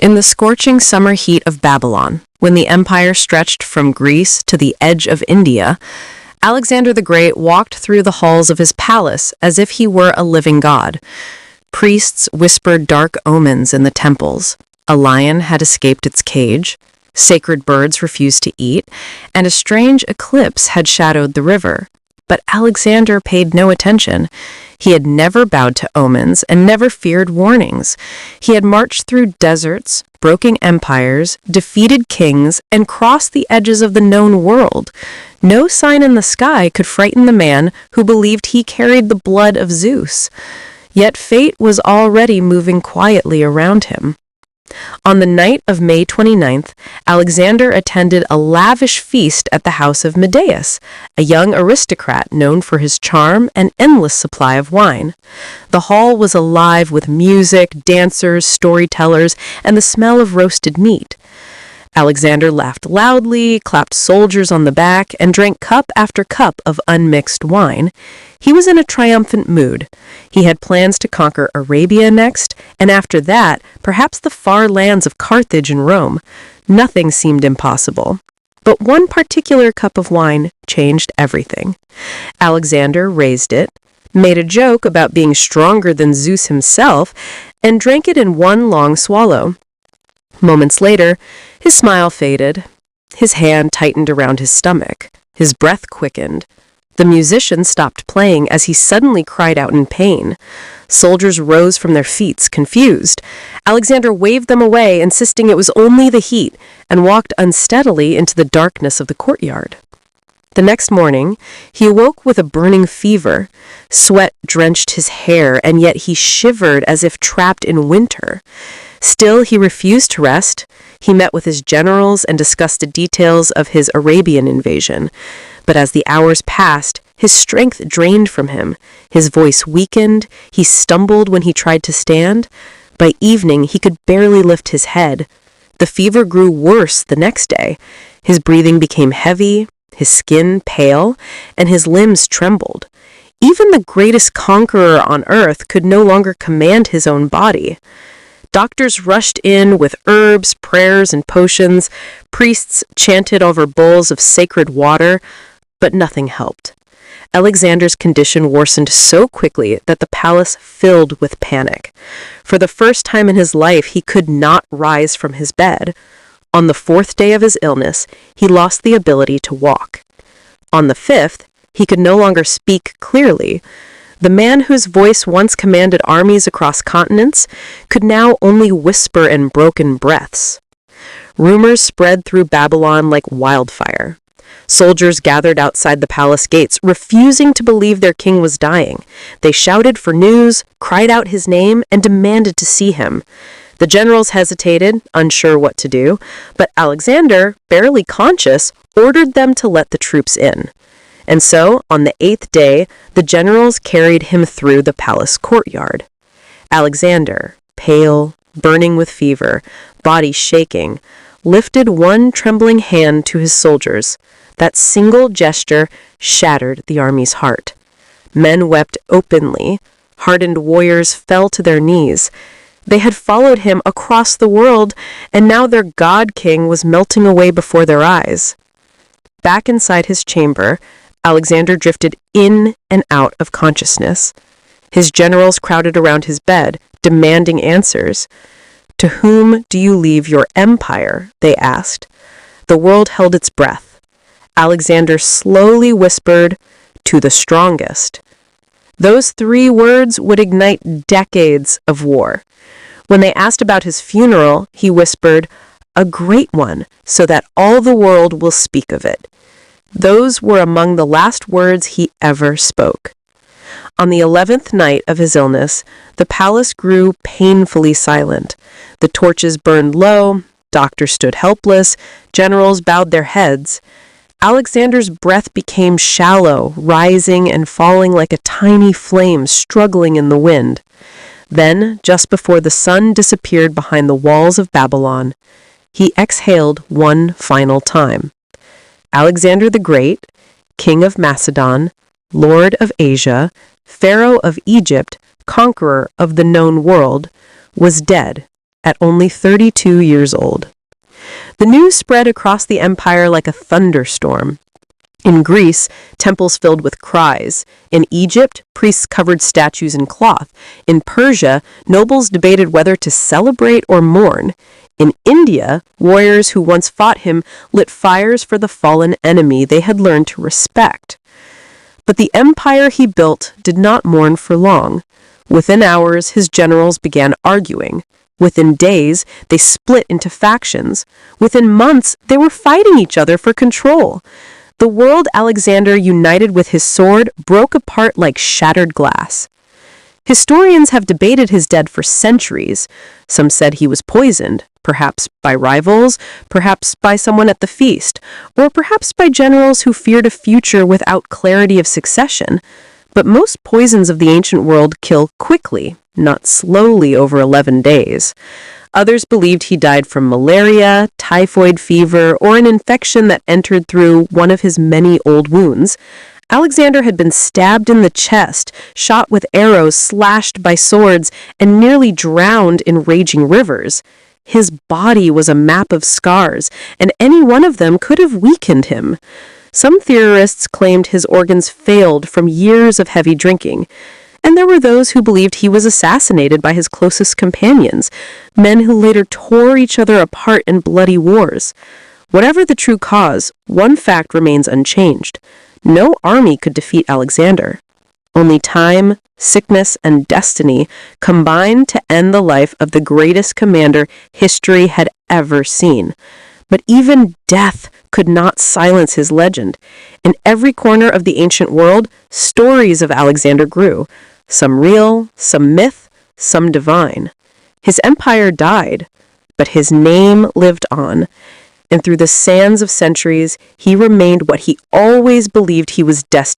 In the scorching summer heat of Babylon, when the empire stretched from Greece to the edge of India, Alexander the Great walked through the halls of his palace as if he were a living god. Priests whispered dark omens in the temples. A lion had escaped its cage, sacred birds refused to eat, and a strange eclipse had shadowed the river. But Alexander paid no attention. He had never bowed to omens and never feared warnings. He had marched through deserts, broken empires, defeated kings, and crossed the edges of the known world. No sign in the sky could frighten the man who believed he carried the blood of Zeus. Yet fate was already moving quietly around him. On the night of May 29th, Alexander attended a lavish feast at the house of Medeius, a young aristocrat known for his charm and endless supply of wine. The hall was alive with music, dancers, storytellers, and the smell of roasted meat. Alexander laughed loudly, clapped soldiers on the back, and drank cup after cup of unmixed wine. He was in a triumphant mood. He had plans to conquer Arabia next, and after that, perhaps the far lands of Carthage and Rome. Nothing seemed impossible. But one particular cup of wine changed everything. Alexander raised it, made a joke about being stronger than Zeus himself, and drank it in one long swallow. Moments later, his smile faded. His hand tightened around his stomach. His breath quickened. The musician stopped playing as he suddenly cried out in pain. Soldiers rose from their feet, confused. Alexander waved them away, insisting it was only the heat, and walked unsteadily into the darkness of the courtyard. The next morning, he awoke with a burning fever. Sweat drenched his hair, and yet he shivered as if trapped in winter. Still, he refused to rest. He met with his generals and discussed the details of his Arabian invasion. But as the hours passed, his strength drained from him. His voice weakened. He stumbled when he tried to stand. By evening, he could barely lift his head. The fever grew worse the next day. His breathing became heavy, his skin pale, and his limbs trembled. Even the greatest conqueror on earth could no longer command his own body. Doctors rushed in with herbs, prayers, and potions. Priests chanted over bowls of sacred water, but nothing helped. Alexander's condition worsened so quickly that the palace filled with panic. For the first time in his life, he could not rise from his bed. On the 4th day of his illness, he lost the ability to walk. On the 5th, he could no longer speak clearly. The man whose voice once commanded armies across continents could now only whisper in broken breaths. Rumors spread through Babylon like wildfire. Soldiers gathered outside the palace gates, refusing to believe their king was dying. They shouted for news, cried out his name, and demanded to see him. The generals hesitated, unsure what to do, but Alexander, barely conscious, ordered them to let the troops in. And so, on the 8th day, the generals carried him through the palace courtyard. Alexander, pale, burning with fever, body shaking, lifted one trembling hand to his soldiers. That single gesture shattered the army's heart. Men wept openly. Hardened warriors fell to their knees. They had followed him across the world, and now their god-king was melting away before their eyes. Back inside his chamber, Alexander drifted in and out of consciousness. His generals crowded around his bed, demanding answers. "To whom do you leave your empire?" they asked. The world held its breath. Alexander slowly whispered, "To the strongest." Those 3 words would ignite decades of war. When they asked about his funeral, he whispered, "A great one, so that all the world will speak of it." Those were among the last words he ever spoke. On the 11th night of his illness, the palace grew painfully silent. The torches burned low, doctors stood helpless, generals bowed their heads. Alexander's breath became shallow, rising and falling like a tiny flame struggling in the wind. Then, just before the sun disappeared behind the walls of Babylon, he exhaled one final time. Alexander the Great, King of Macedon, Lord of Asia, Pharaoh of Egypt, conqueror of the known world, was dead, at only 32 years old. The news spread across the empire like a thunderstorm. In Greece, temples filled with cries. In Egypt, priests covered statues in cloth. In Persia, nobles debated whether to celebrate or mourn. In India, warriors who once fought him lit fires for the fallen enemy they had learned to respect. But the empire he built did not mourn for long. Within hours, his generals began arguing. Within days, they split into factions. Within months, they were fighting each other for control. The world Alexander united with his sword broke apart like shattered glass. Historians have debated his death for centuries. Some said he was poisoned, perhaps by rivals, perhaps by someone at the feast, or perhaps by generals who feared a future without clarity of succession. But most poisons of the ancient world kill quickly, not slowly over 11 days. Others believed he died from malaria, typhoid fever, or an infection that entered through one of his many old wounds. Alexander had been stabbed in the chest, shot with arrows, slashed by swords, and nearly drowned in raging rivers. His body was a map of scars, and any one of them could have weakened him. Some theorists claimed his organs failed from years of heavy drinking. And there were those who believed he was assassinated by his closest companions, men who later tore each other apart in bloody wars. Whatever the true cause, one fact remains unchanged. No army could defeat Alexander. Only time, sickness, and destiny combined to end the life of the greatest commander history had ever seen. But even death could not silence his legend. In every corner of the ancient world, stories of Alexander grew. Some real, some myth, some divine. His empire died, but his name lived on. And through the sands of centuries, he remained what he always believed he was destined